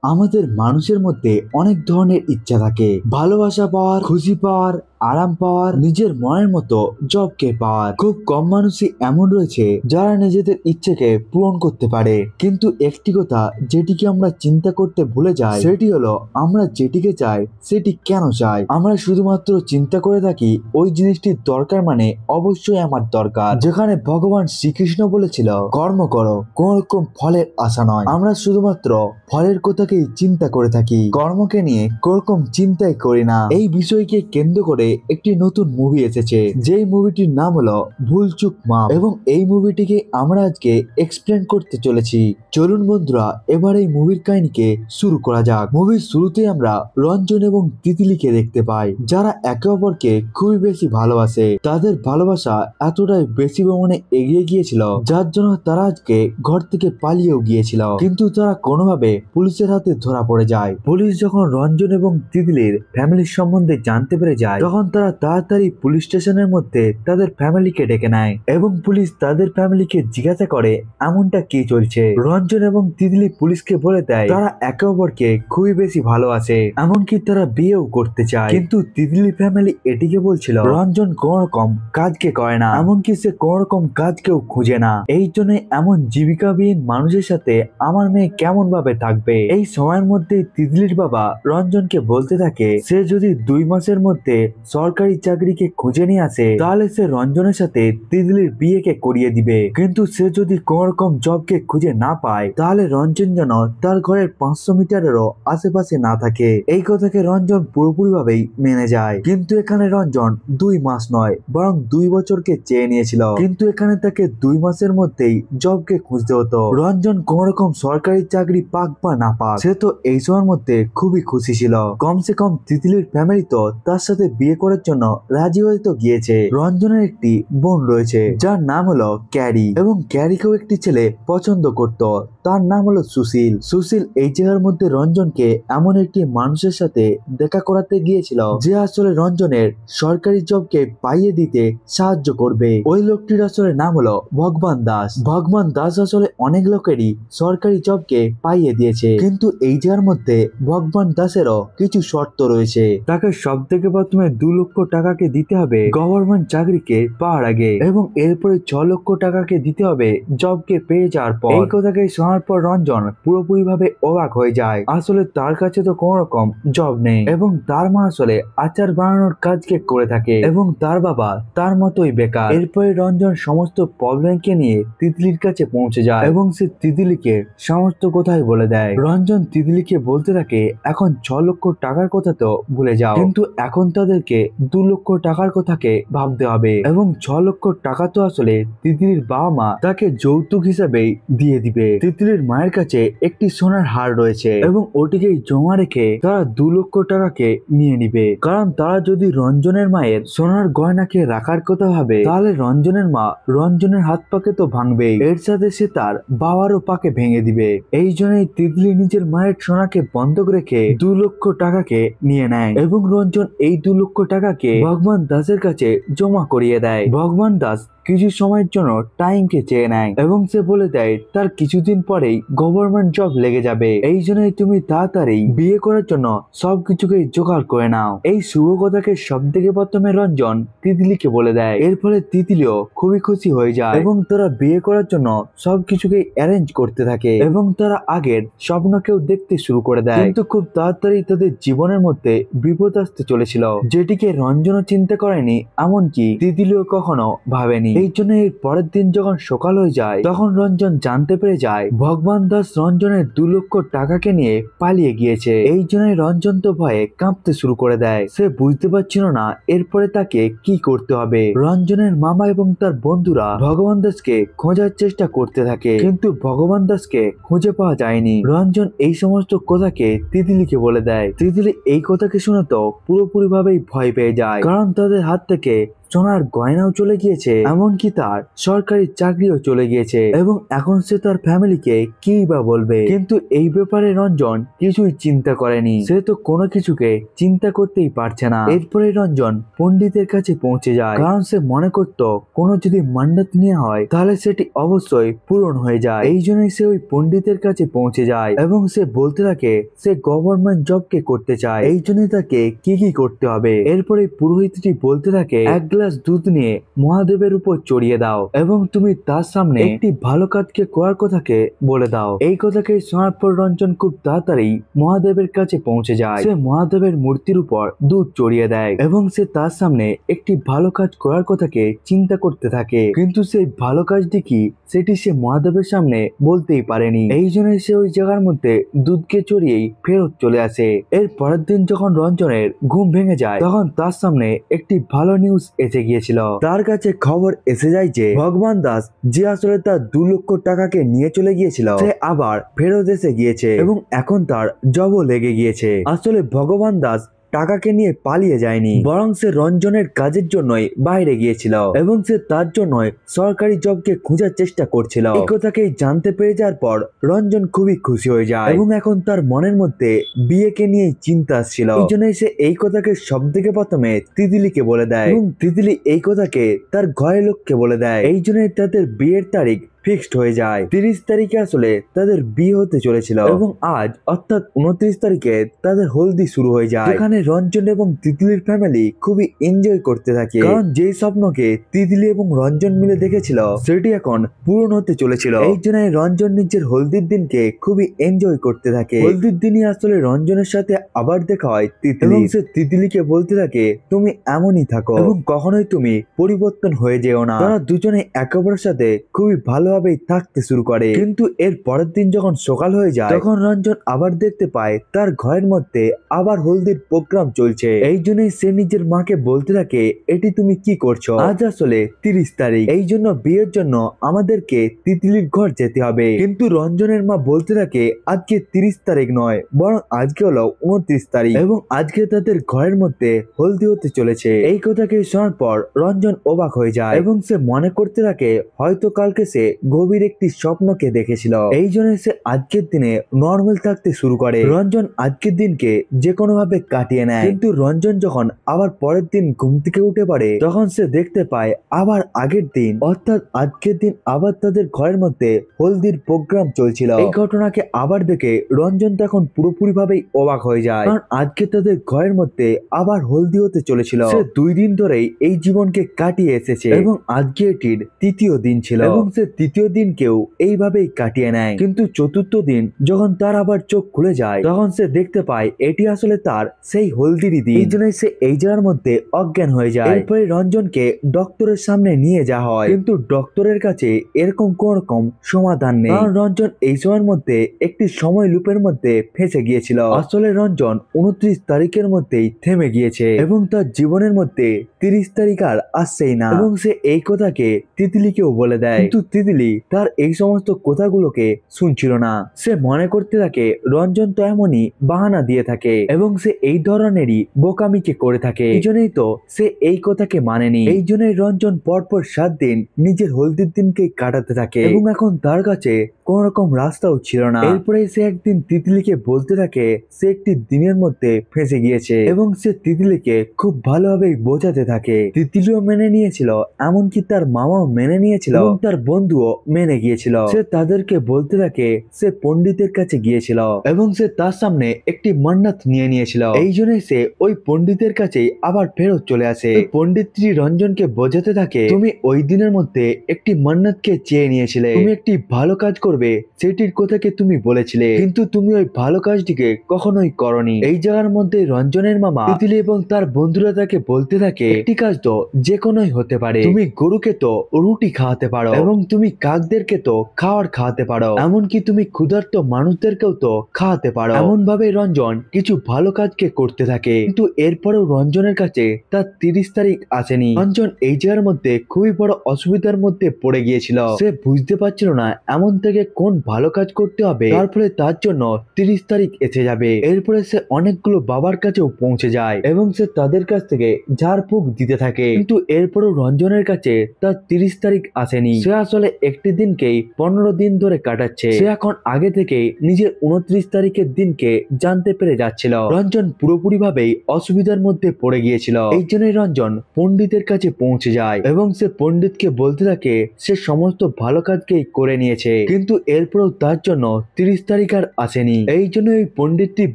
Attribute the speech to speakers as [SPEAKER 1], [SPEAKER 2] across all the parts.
[SPEAKER 1] আমাদের মানুষের মধ্যে অনেক ধরনের ইচ্ছা থাকে, ভালোবাসা পাওয়ার, খুশি পাওয়ার, আরাম পাওয়ার, নিজের মনের মতো জবকে পাওয়ার। খুব কম মানুষই এমন রয়েছে যারা নিজেদের ইচ্ছেকে পূরণ করতে পারে। কিন্তু একটি কথা যেটিকে আমরা চিন্তা করতে ভুলে যাই, সেটি হলো আমরা যেটিকে চাই সেটি কেন চাই। আমরা শুধুমাত্র চিন্তা করে থাকি ওই জিনিসটির দরকার মানে অবশ্যই আমার দরকার। যেখানে ভগবান শ্রীকৃষ্ণ বলেছিল কর্ম করো, কোন রকম ফলের আশা নয়। আমরা শুধুমাত্র ফলের কথাকেই চিন্তা করে থাকি, কর্মকে নিয়ে কোরকম চিন্তাই করি না। এই বিষয়কে কেন্দ্র করে একটি নতুন মুভি এসেছে, যেই মুভিটির নাম হলো ভুল চুক মাপ, এবং এই মুভিটিকে আমরা আজকে এক্সপ্লেন করতে চলেছি। চলুন বন্ধুরা, এবার এই মুভির কাহিনীকে শুরু করা যাক। মুভির শুরুতেই আমরা রঞ্জন এবং তিতলিকে দেখতে পাই, যারা একে অপরকে খুবই বেশি ভালোবাসে। তাদের ভালোবাসা এতটাই বেশি পরিমাণে এগিয়ে গিয়েছিল, যার জন্য তারা আজকে ঘর থেকে পালিয়েও গিয়েছিল। কিন্তু তারা কোনোভাবে পুলিশের হাতে ধরা পড়ে যায়। পুলিশ যখন রঞ্জন এবং তিতলির ফ্যামিলির সম্বন্ধে জানতে পেরে যায়, তখন তারা তাড়াতাড়ি পুলিশ স্টেশনের মধ্যে তাদের ফ্যামিলিকে ডেকে নেয় এবং পুলিশ তাদের ফ্যামিলিকে জিজ্ঞাসা করে এমনটা কি চলছে। রঞ্জন এবং তিতলি পুলিশকে বলে দেয় তারা একে অপরকে খুবই বেশি ভালোবাসে, এমনকি তারা বিয়েও করতে চায়। কিন্তু তিতলি ফ্যামিলি এটিকে বলছিল রঞ্জন কোন রকম কাজকে করে না, এমনকি সে কোন রকম কাজকেও খুঁজে না। এই জন্য এমন জীবিকাবিহীন মানুষের সাথে আমার মেয়ে কেমন ভাবে থাকবে। এই সময়ের মধ্যে তিতলির বাবা রঞ্জনকে বলতে থাকে সে যদি 2 মাসের মধ্যে সরকারি চাকরিকে খুঁজে নিয়ে আসে, তাহলে সে রঞ্জনের সাথে তিতলির বিয়েকে করিয়ে দিবে। কিন্তু সে যদি কোন রকম জবকে খুঁজে না পায়, তাহলে রঞ্জন যেন তার ঘরের 500 মিটারেরও আশেপাশে না থাকে। এই কথাকে রঞ্জন পুরোপুরি ভাবেই মেনে যায়। কিন্তু এখানে রঞ্জন 2 মাস নয়, বরং 2 বছরকে চেয়ে নিয়েছিল। কিন্তু এখানে তাকে 2 মাসের মধ্যেই জবকে খুঁজতে হতো। রঞ্জন কোন রকম সরকারি চাকরি পাক বা না পাক, সে তো এই সময়ের মধ্যে খুবই খুশি ছিল। কমসে কম তিতলির ফ্যামিলি তো তার সাথে বিয়ে করার জন্য রাজি হয়ে তো গিয়েছে। রঞ্জনের একটি বোন রয়েছে যার নাম হলো ক্যারি, এবং ক্যারিকেও একটি ছেলে পছন্দ করত, তার নাম হলো সুশীল। সুশীল এই জায়গার মধ্যে রঞ্জনকে এমন একটি মানুষের সাথে দেখা করাতে গিয়েছিল যে আসলে রঞ্জনের সরকারি জবকে পাইয়ে দিতে সাহায্য করবে। ওই লোকটির আসলে নাম হলো ভগবান দাস। ভগবান দাস আসলে অনেক লোকেরই সরকারি জবকে পাইয়ে দিয়েছে, কিন্তু এই জায়গার মধ্যে ভগবান দাসেরও কিছু শর্ত রয়েছে। তাকে সব থেকে প্রথমে 2 লক্ষ টাকাকে দিতে হবে গভর্নমেন্ট চাকরিকে পাওয়ার আগে, এবং এরপরে 6 লক্ষ টাকাকে দিতে হবে জবকে পেয়ে যাওয়ার পর। এই কথাকে শোনার পর রঞ্জন পুরোপুরি ভাবে অবাক হয়ে যায়। আসলে তার কাছে তো কোন রকম জব নেই, এবং তার মা আসলে আচার বানানোর কাজকে করে থাকে, এবং তার বাবা তার মতোই বেকার। এরপরে রঞ্জন সমস্ত প্রবলেমকে নিয়ে তিতলির কাছে পৌঁছে যায়, এবং সে তিতলিকে সমস্ত কথাই বলে দেয়। রঞ্জন তিতলিকে বলতে থাকে এখন 6 লক্ষ টাকার কথা তো ভুলে যাও, কিন্তু এখন তাদেরকে 2 লক্ষ টাকার কথাকে ভাবতে হবে, এবং 6 লক্ষ টাকা তো আসলে তিতলির বাবা মা তাকে যৌতুক হিসাবে দিয়ে দিবে। তিতলির মায়ের কাছে একটি সোনার হার রয়েছে, এবং ওটিকে জমা রেখে তারা 2 লক্ষ টাকাকে নিয়ে নিবে। কারণ তারা যদি রঞ্জনের মায়ের সোনার গয়নাকে রাখার কথা ভাবে, তাহলে রঞ্জনের মা রঞ্জনের হাত পাকে তো ভাঙবেই, এর সাথে সে তার বাবারও পাকে ভেঙে দিবে। এই জন্যই তিতলি নিজের মায়ের সোনাকে বন্ধক রেখে 2 লক্ষ টাকাকে নিয়ে নেয়, এবং রঞ্জন এই 2 লক্ষ টাকাকে ভগবান দাসের কাছে জমা করিয়ে দেয়। ভগবান দাস কিছু সময়ের জন্য টাইমকে চেয়ে নেয়, এবং সে বলে দেয় তার কিছুদিন পরেই গভর্নমেন্ট জব লেগে যাবে। এই জন্যই তুমি তাড়াতাড়ি বিয়ে করার জন্য সবকিছুকে জোগাড় করে নাও। এই শুভ কথাকে সব থেকে প্রথমে রঞ্জন তিতলিকে বলে দেয়। এর ফলে তিতলিও খুবই খুশি হয়ে যায়, এবং তারা বিয়ে করার জন্য সবকিছুকে অ্যারেঞ্জ করতে থাকে, এবং তারা আগের স্বপ্নকেও দেখতে শুরু করে দেয়। কিন্তু খুব তাড়াতাড়ি তাদের জীবনের মধ্যে বিপদ আসতে চলেছিল, যেটিকে রঞ্জনও চিন্তা করেনি, এমনকি তিতলিও কখনো ভাবেনি। এই জন্য এর পরের দিন যখন সকাল হয়ে যায়, তখন রঞ্জন জানতে পেরে যায় ভগবান দাস রঞ্জনের 2 লক্ষ টাকাকে নিয়ে পালিয়ে গিয়েছে। এই জন্য রঞ্জন তো ভয়ে কাঁপতে শুরু করে দেয়। সে বুঝতে পারছিল না এরপরে তাকে কি করতে হবে। রঞ্জনের মামা এবং তার বন্ধুরা ভগবান দাসকে খোঁজার চেষ্টা করতে থাকে, কিন্তু ভগবান দাসকে খুঁজে পাওয়া যায়নি। রঞ্জন এই সমস্ত কথাকে তিতলিকে বলে দেয়। তিতলি এই কথাকে শুনে তো পুরোপুরি ভাবেই ভয় পেয়ে যায়, কারণ তাদের হাত থেকে সোনার গয়নাও চলে গিয়েছে, এমনকি তার সরকারি চাকরিও চলে গিয়েছে এবং এখন সে তার ফ্যামিলিকে কি বা বলবে। কিন্তু এই ব্যাপারে রঞ্জন কিছুই চিন্তা করেনি, সে তো কোনো কিছুকে চিন্তা করতেই পারছে না। এরপরে রঞ্জন পণ্ডিতের কাছে পৌঁছে যায়, কারণ সে মনে করত কোনো যদি মান্যত নেওয়া হয় তাহলে সেটি অবশ্যই পূরণ হয়ে যায়। এই জন্যই সে ওই পণ্ডিতের কাছে পৌঁছে যায় এবং সে বলতে থাকে সে গভর্নমেন্ট জবকে করতে চায়, এই জন্যই তাকে কি কি করতে হবে। এরপরে পুরোহিতটি বলতে থাকে এক গ্লাস দুধ নিয়ে মহাদেবের উপর চড়িয়ে দাও এবং তুমি তার সামনে একটি ভালো কাজকে করার কথাকে বলে দাও। এই কথাকে শোনার পর রঞ্জন খুব তাড়াতাড়ি মহাদেবের কাছে পৌঁছে যায়। সে মহাদেবের মূর্তির উপর দুধ চড়িয়ে দেয় এবং সে তার সামনে একটি ভালো কাজ করার কথাকে চিন্তা করতে থাকে, কিন্তু সেই ভালো কাজটি কি সেটি সে মহাদেবের সামনে বলতেই পারেনি। এই জন্য সে ওই জায়গার মধ্যে দুধকে চড়িয়েই ফেরত চলে আসে। এর পরের দিন যখন রঞ্জনের ঘুম ভেঙে যায় তখন তার সামনে একটি ভালো নিউজ এসে গিয়েছিল। তার কাছে খবর এসে যায় যে ভগবান দাস, যে আসলে তার 2 লক্ষ টাকাকে নিয়ে চলে গিয়েছিল, সে আবার ফেরত এসে গিয়েছে এবং এখন তার জবও লেগে গিয়েছে। আসলে ভগবান দাস টাকাকে নিয়ে পালিয়ে যায়নি, বরং সে রঞ্জনের কাজের জন্যই বাইরে গিয়েছিল এবং সে তার জন্যই সরকারি জবকে খোঁজার চেষ্টা করছিল। এই কথাকে জানতে পেরে যাওয়ার পর রঞ্জন খুবই খুশি হয়ে যায় এবং এখন তার মনের মধ্যে বিয়েকে নিয়ে চিন্তা আসছিল। এই জন্যই সে এই কথাকে সব থেকে প্রথমে তিতলিকে বলে দেয় এবং তিতলি এই কথাকে তার ঘরের লোককে বলে দেয়। এই জন্যই তাদের বিয়ের তারিখ ফিক্সড হয়ে যায়। 30 তারিখে আসলে তাদের বিয়ে হতে চলেছিল এবং আজ অর্থাৎ 29 তারিখে তাদের হলদি শুরু হয়ে যায়, যেখানে রঞ্জন এবং তিতলির ফ্যামিলি খুবই এনজয় করতে থাকে, কারণ যেই স্বপ্নকে তিতলি এবং রঞ্জন মিলে দেখেছিল সেটি এখন পূরণ হতে চলেছিল। এই জন্য রঞ্জন নিজের হলদির দিনকে খুবই এনজয় করতে থাকে। হলদির দিনই আসলে রঞ্জনের সাথে আবার দেখা হয় তিতলি এবং সে তিতলিকে বলতে থাকে তুমি এমনই থাকো এবং কখনোই তুমি পরিবর্তন হয়ে যেও না। তারা দুজনে একে অপরের সাথে খুবই ভালো থাকতে শুরু করে। কিন্তু এর পরের দিন যখন সকাল হয়ে যায় তখন রঞ্জন আবার দেখতে পায় তার ঘরের মধ্যে আবার হলদির প্রোগ্রাম চলছে। এই জন্যই সে নিজের মাকে বলতে থাকে এটি তুমি কি করছো, আজ আসলে 30 তারিখ, এই জন্য বিয়ের জন্য আমাদেরকে তিতলির ঘর যেতে হবে। কিন্তু রঞ্জনের মা বলতে থাকে আজকে 30 তারিখ নয়, বরং আজকে হলো 29 তারিখ এবং আজকে তাদের ঘরের মধ্যে হলদি হতে চলেছে। এই কথাকে শোনার পর রঞ্জন অবাক হয়ে যায় এবং সে মনে করতে থাকে হয়তো কালকে সে গভীর একটি স্বপ্নকে দেখেছিল, এই জন্য সে আজকের দিনে নর্মাল থাকতে শুরু করে। রঞ্জন আজকের দিনকে যে কোনো ভাবে কাটিয়ে নেয়, কিন্তু রঞ্জন যখন আবার পরের দিন ঘুম থেকে উঠে পড়ে তখন সে দেখতে পায় আবার আগের দিন অর্থাৎ আজকের দিন আবার তাদের ঘরের মধ্যে হলদির প্রোগ্রাম চলছিল। এই ঘটনাকে আবার দেখে রঞ্জন তখন পুরোপুরি ভাবেই অবাক হয়ে যায়, কারণ আজকে তাদের ঘরের মধ্যে আবার হলদি হতে চলেছিল। সে 2 দিন ধরেই এই জীবনকে কাটিয়ে এসেছে এবং আজকে এটির 3য় দিন ছিল এবং সে 3য় দিনকেও এইভাবেই কাটিয়ে নেয়। কিন্তু 4র্থ দিন যখন তার আবার চোখ খুলে যায় তখন সে দেখতে পায় এটি আসলে তার সেই হলদিরই দিন। এই জন্য সে এই জায়গার মধ্যে অজ্ঞান হয়ে যায়। এরপরে রঞ্জনকে ডক্টরের সামনে নিয়ে যাওয়া হয়, কিন্তু ডক্টরের কাছে এরকম কোন রকম সমাধান নেই, কারণ রঞ্জন এই সময়ের মধ্যে একটি সময় লুপের মধ্যে ফেঁসে গিয়েছিল। আসলে রঞ্জন 29 তারিখের মধ্যেই থেমে গিয়েছে এবং তার জীবনের মধ্যে 30 তারিখ আর আসছেই না এবং সে এই কথাকে তিতলিকেও বলে দেয়, কিন্তু তিতলি তার এই সমস্ত কথাগুলোকে শুনছিল না। সে মনে করতে থাকে রঞ্জন তো এমনই বাহানা দিয়ে থাকে এবং সে এই ধরনেরই বোকামিকে করে থাকে, এই জন্যই তো সে এই কথাকে মানেনি। এই জন্যই রঞ্জন পরপর 7 দিন নিজের হলদির দিনকে কাটাতে থাকে এবং এখন তার কাছে কোন রকম রাস্তাও ছিল না। এরপরে সে একদিন তিতলিকে বলতে থাকে সে একটি দিনের মধ্যে ফেঁসে গিয়েছে এবং সে তিতলিকে খুব ভালোভাবে বোঝাতে থাকে। তিতলিও মেনে নিয়েছিল, এমনকি তার মামাও মেনে নিয়েছিল এবং তার বন্ধুও মেনে গিয়েছিল। সে তাদেরকে বলতে থাকে সে পণ্ডিতের কাছে গিয়েছিল এবং সে তার সামনে একটি মান্নাত নিয়ে নিয়েছিল, এই জন্য সে ওই পণ্ডিতের কাছেই আবার ফেরত চলে আসে। পণ্ডিতটি রঞ্জনকে বোঝাতে থাকে তুমি ওই দিনের মধ্যে একটি মান্নাতকে চেয়ে নিয়েছিলে, তুমি একটি ভালো কাজ করবে সেটির কথাকে তুমি বলেছিলে, কিন্তু তুমি ওই ভালো কাজটিকে কখনোই করনি। এই জায়গার মধ্যে রঞ্জনের মামা তিতলি এবং তার বন্ধুরা তাকে বলতে থাকে একটি কাজ তো যে কোনোই হতে পারে, তুমি গরুকে তো রুটি খাওয়াতে পারো এবং তুমি কাকদেরকে তো খাওয়ার খাওয়াতে পারো, এমনকি তুমি ক্ষুধার্ত মানুষদেরকেও তো খাওয়াতে পারো। এমন ভাবে রঞ্জন কিছু ভালো কাজকে করতে থাকে, কিন্তু এরপরেও রঞ্জনের কাছে তার 30 তারিখ আসেনি। রঞ্জন এই জায়গার মধ্যে খুবই বড় অসুবিধার মধ্যে পড়ে গিয়েছিল, সে বুঝতে পারছিল না এমন থেকে তারিখে কোন ভালো কাজ করতে হবে, তার ফলে তার জন্য 30 তারিখ এসে যাবে। এরপরে সে অনেকগুলো বাবার কাছেও পৌঁছে যায় এবং সে তাদের কাছ থেকে ঝাড়ফুঁক দিতে থাকে। কিন্তু এরপরও রঞ্জনের কাছে তার 30 তারিখ আসেনি। সে আসলে একটি দিনকেই 15 দিন ধরে কাটাচ্ছে। সে এখন আগে থেকে নিজের 29 তারিখের দিনকে জানতে পেরে যাচ্ছিল। রঞ্জন পুরোপুরি ভাবেই অসুবিধার মধ্যে পড়ে গিয়েছিল। এই জন্যই রঞ্জন পণ্ডিতের কাছে পৌঁছে যায় এবং সে পণ্ডিতকে বলতে থাকে সে সমস্ত ভালো কাজকেই করে নিয়েছে, কিন্তু এরপরেও তার জন্য 30 তারিখ আর আসেনি। এই জন্য এই পণ্ডিতটি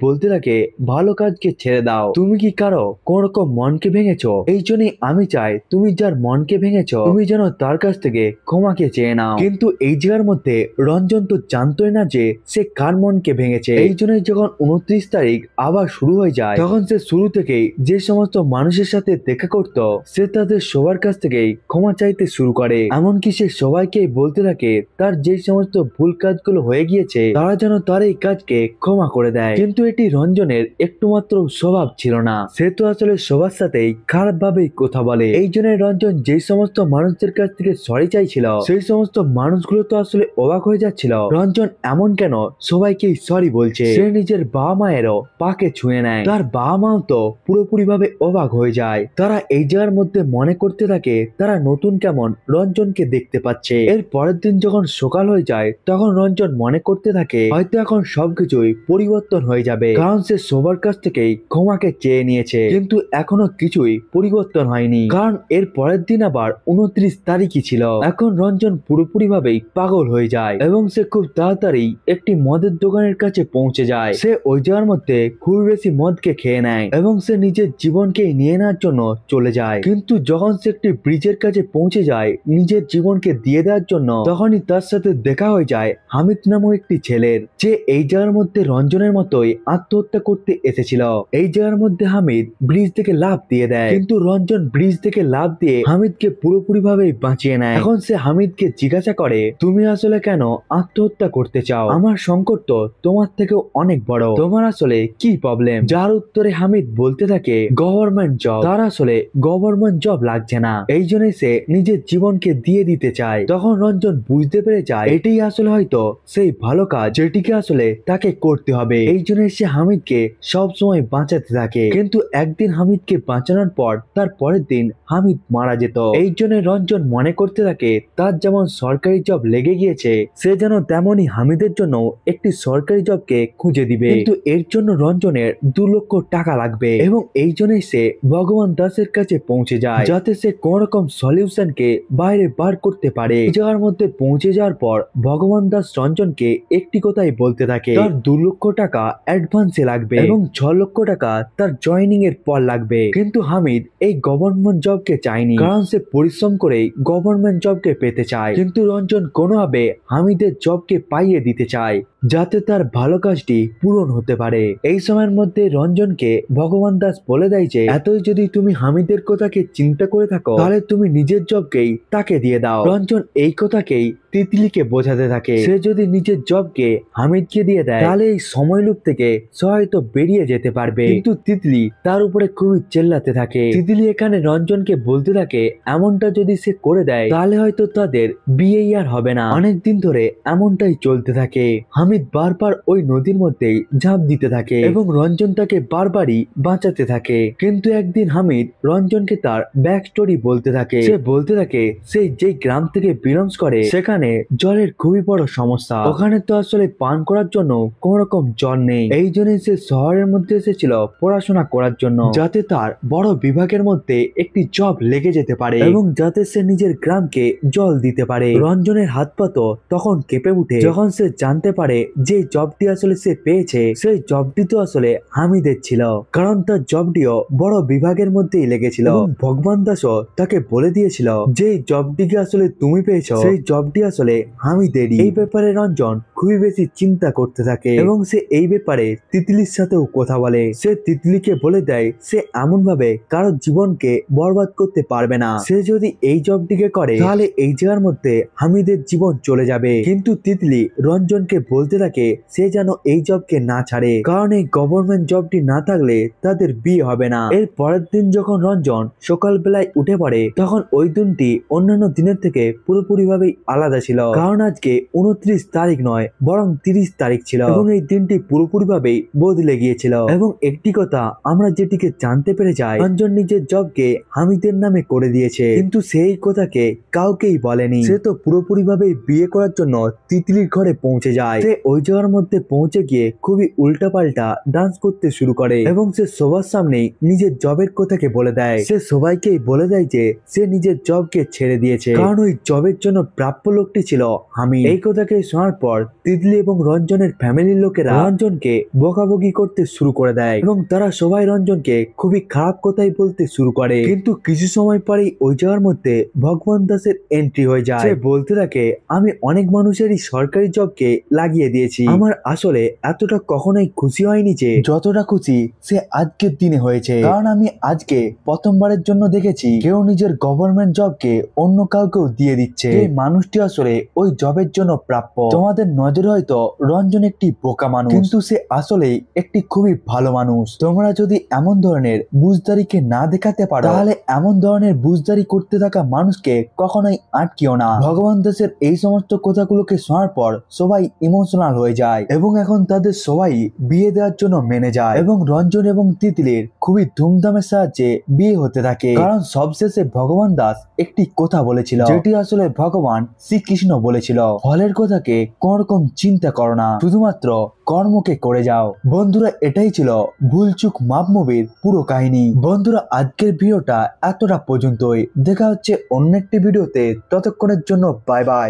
[SPEAKER 1] বলতে থাকে ভালো কাজকে ছেড়ে দাও, তুমি কি কারো কোন রকম মনকে ভেঙেছো? এই জন্যই আমি চাই তুমি যার মনকে ভেঙেছো তুমি যেন তার কাছ থেকে ক্ষমাকে চেয়ে নাও। কিন্তু এই জায়গার মধ্যে রঞ্জন তো জানতোই না যে সে কার মনকে ভেঙেছে। এই জন্যই যখন 29 তারিখ আবার শুরু হয়ে যায় তখন সে শুরু থেকেই যে সমস্ত মানুষের সাথে দেখা করত সে তাদের সবার কাছ থেকেই ক্ষমা চাইতে শুরু করে। এমনকি সে সবাইকে বলতে থাকে তার যে সমস্ত ভুল কাজগুলো হয়ে গিয়েছে তারা যেন তার এই কাজকে ক্ষমা করে দেয়। কিন্তু এটি রঞ্জনের একটু মাত্র স্বভাব ছিল না। সে তো আসলে সবার সাথেই খারাপ ভাবেই কথা বলে। এই জন্য রঞ্জন যে সমস্ত মানুষদের কাছ থেকে সরি চাইছিল সেই সমস্ত মানুষগুলো তো আসলে অবাক হয়ে যাচ্ছিল রঞ্জন এমন কেন সবাইকেই সরি বলছে। সে নিজের বাবা মায়েরও পাকে ছুঁয়ে নেয়। তার বাবা মাও তো পুরোপুরি ভাবে অবাক হয়ে যায়। তারা এই জায়গার মধ্যে মনে করতে থাকে তারা নতুন কেমন রঞ্জনকে দেখতে পাচ্ছে। এর পরের দিন যখন সকাল হয়ে যায় তখন রঞ্জন মনে করতে থাকে হয়তো এখন সবকিছুই পরিবর্তন হয়ে যাবে, কারণ সে সবার কাছ থেকেই ক্ষমাকে চেয়ে নিয়েছে। কিন্তু এখনো কিছুই পরিবর্তন হয়নি, কারণ এর পরের দিন আবার 29 তারিখই ছিল। এখন রঞ্জন পুরোপুরি ভাবেই পাগল হয়ে যায় এবং সে খুব তাড়াতাড়ি একটি মদের দোকানের কাছে পৌঁছে যায়। সে ওই জায়গার মধ্যে খুব বেশি মদকে খেয়ে নেয় এবং সে নিজের জীবনকে নিয়ে নেওয়ার জন্য চলে যায়। কিন্তু যখন সে একটি ব্রিজের কাছে পৌঁছে যায় নিজের জীবনকে দিয়ে দেওয়ার জন্য তখনই তার সাথে দেখা হয়ে যায় হামিদ নামক একটি ছেলের, যে এই জায়গার মধ্যে রঞ্জনের মতোই আত্মহত্যা করতে এসেছিল। এই জায়গার মধ্যে হামিদ ব্রিজ থেকে লাফ দিয়ে দেয়, কিন্তু রঞ্জন ব্রিজ থেকে লাফ দিয়ে হামিদকে পুরোপুরি ভাবে বাঁচিয়ে নেয়। এখন সে হামিদকে জিজ্ঞাসা করে তুমি আসলে কেন আত্মহত্যা করতে চাও? আমার সংকট তো তোমার থেকেও অনেক বড়, তোমার আসলে কি প্রবলেম? যার উত্তরে হামিদ বলতে থাকে গভর্নমেন্ট জব। তার আসলে গভর্নমেন্ট জব লাগছে না, এই জন্যই সে নিজের জীবনকে দিয়ে দিতে চায়। তখন রঞ্জন বুঝতে পেরে যায় এটাই আসলে হয়তো সেই ভালো কাজ যেটিকে আসলে তাকে করতে হবে। এই জন্য সে হামিদকে সব সময় বাঁচাতে থাকে। কিন্তু একদিন হামিদকে বাঁচানোর পর তার পরের দিন হামিদ মারা যেত। এই জন্য রঞ্জন মনে করতে থাকে তার যেমন সরকারি জব লেগে গিয়েছে সে যেন তেমনই হামিদের জন্য একটি সরকারি জবকে খুঁজে দিবে। কিন্তু এর জন্য রঞ্জনের 2 লক্ষ টাকা লাগবে এবং এই জন্যই সে ভগবান দাসের কাছে পৌঁছে যায় যাতে সে কোন রকম সলিউশনকে বাইরে বার করতে পারে। এই জায়গার মধ্যে পৌঁছে যাওয়ার পর ভগবান দাস রঞ্জনকে একটি কথাই বলতে থাকে তার 2 লক্ষ টাকা অ্যাডভান্সে লাগবে এবং 6 লক্ষ টাকা তার জয়নিং এর পর লাগবে। কিন্তু হামিদ এই গভর্নমেন্ট জবকে চায়নি, কারণ সে পরিশ্রম করে গভর্নমেন্ট জবকে পেতে চায়। কিন্তু রঞ্জন কোনোভাবে হামিদের জবকে পাইয়ে দিতে চায় যাতে তার ভালো কাজটি পূরণ হতে পারে। এই সময়ের মধ্যে রঞ্জনকে ভগবান দাস বলে দেয় যে এতই যদি তুমি হামিদের কথাকে চিন্তা করে থাকো তাহলে তুমি নিজের জবকেই তাকে দিয়ে দাও। রঞ্জন এই কথাকেই তিতলিকে বোঝাতে থাকে সে যদি নিজের জবকে হামিদকে দিয়ে দেয় তাহলে এই সময় লুপ থেকে সে হয়তো বেরিয়ে যেতে পারবে। কিন্তু তিতলি তার উপরে খুবই চেল্লাতে থাকে। তিতলি এখানে রঞ্জনকে বলতে থাকে এমনটা যদি সে করে দেয় তাহলে হয়তো তাদের বিয়ে আর হবে না। অনেকদিন ধরে এমনটাই চলতে থাকে। হামিদ বারবার ওই নদীর মধ্যেই ঝাঁপ দিতে থাকে এবং রঞ্জন তাকে বারবারই বাঁচাতে থাকে। কিন্তু একদিন হামিদ রঞ্জনকে তার ব্যাক স্টোরি বলতে থাকে। সে বলতে থাকে সে যে গ্রাম থেকে বিলংস করে সেখানে জলের খুবই বড় সমস্যা। ওখানে তো আসলে পান করার জন্য কোন রকম জল নেই। এই জন্য সে শহরের মধ্যে এসেছিল পড়াশোনা করার জন্য যাতে তার বড় বিভাগের মধ্যে একটি জব লেগে যেতে পারে এবং যাতে সে নিজের গ্রামকে জল দিতে পারে। রঞ্জনের হাত পা তো তখন কেঁপে উঠে যখন সে জানতে পারে যে জবটি আসলে সে পেয়েছে সেই জবটি তো আসলে হামিদের ছিল, কারণ তার জবটিও বড় বিভাগের মধ্যেই লেগেছিল। ভগবান দাসও তাকে বলে দিয়েছিল যে জবটিকে আসলে তুমি পেয়েছো সেই জবটি আসলে হামিদেরই। এই ব্যাপারে রঞ্জন খুবই বেশি চিন্তা করতে থাকে এবং সে এই ব্যাপারে তিতলির সাথেও কথা বলে। সে তিতলিকে বলে দেয় সে এমন ভাবে কারো জীবনকে বরবাদ করতে পারবে না। সে যদি এই জবটিকে করে তাহলে এই জায়গার মধ্যে হামিদের জীবন চলে যাবে। কিন্তু তিতলি রঞ্জনকে বলতে থাকে সে যেন এই জবকে না ছাড়ে, কারণ এই গভর্নমেন্ট জবটি না থাকলে তাদের বিয়ে হবে না। এর পরের দিন যখন রঞ্জন সকালবেলায় উঠে পড়ে তখন ওই দিনটি অন্যান্য দিনের থেকে পুরোপুরিভাবেই আলাদা ছিল, কারণ আজকে 29 তারিখ নয় বরং 30 তারিখ ছিল এবং এই দিনটি পুরোপুরিভাবেই বদলে গিয়েছিল। এবং একটি কথা আমরা যেটিকে জানতে পেরে যাই, রঞ্জন নিজের জবকে হামিদের নামে করে দিয়েছে, কিন্তু সেই কথাকে কাউকেই বলেনি। সে তো পুরোপুরিভাবেই বিয়ে করার জন্য তিতলির ঘরে পৌঁছে যায়। সে ওই জায়গার মধ্যে পৌঁছে গিয়ে খুবই উল্টাপাল্টা ডান্স করতে শুরু করে এবং সে সবার সামনেই নিজের জবের কথাকে বলে দেয়। সে সবাইকেই বলে দেয় যে সে নিজের জবকে ছেড়ে দিয়েছে, কারণ ওই জবের জন্য প্রাপ্য লোকটি ছিল হামিদ। এই কথাকে শোনার পর তিতলি এবং রঞ্জনের ফ্যামিলির লোকেরা রঞ্জনকে বকাবকি করতে শুরু করে দেয় এবং তারা সবাই রঞ্জনকে খুবই খারাপ কথাই বলতে শুরু করে। কিন্তু কিছু সময় পরেই ওই জায়গার মধ্যে ভগবান দাসের এন্ট্রি হয়ে যায়। সে বলতে থাকে আমি অনেক মানুষেরই সরকারি জবকে লাগিয়ে দিয়েছি, আমার আসলে এতটা কখনোই খুশি হয়নি যে যতটা খুশি সে আজকের দিনে হয়েছে, কারণ আমি আজকে প্রথমবারের জন্য দেখেছি কেউ নিজের গভর্নমেন্ট জবকে অন্য কাউকেও দিয়ে দিচ্ছে। এই মানুষটি আসলে ওই জবের জন্য প্রাপ্য। তোমাদের নজরে হয়তো রঞ্জন একটি বোকা মানুষ, কিন্তু সে আসলে একটি খুবই ভালো মানুষ। তোমরা যদি এমন ধরনের বুঝদারিকে না দেখাতে পারো তাহলে এমন ধরনের বুঝদারি করতে থাকা মানুষকে কখনোই আটকিও না। ভগবান দাসের এই সমস্ত কথাগুলোকে শোনার পর সবাই ইমোশনাল হয়ে যায় এবং এখন তাদের সবাই বিয়ে দেওয়ার জন্য মেনে যায় এবং রঞ্জন এবং তিতলির খুবই ধুমধামের সাহায্যে বিয়ে হতে থাকে, কারণ সবশেষে ভগবান দাস একটি কথা বলেছিল যেটি আসলে ভগবান শ্রীকৃষ্ণ বলেছিল, ফলের কথাকে কোন রকম চিন্তা করো না, শুধুমাত্র কর্মকে করে যাও। বন্ধুরা, এটাই ছিল ভুলচুক মাপ মুভির পুরো কাহিনী। বন্ধুরা, আজকের ভিডিওটা এতটা পর্যন্তই। দেখা হচ্ছে অন্য একটি ভিডিওতে, ততক্ষণের জন্য বাই বাই।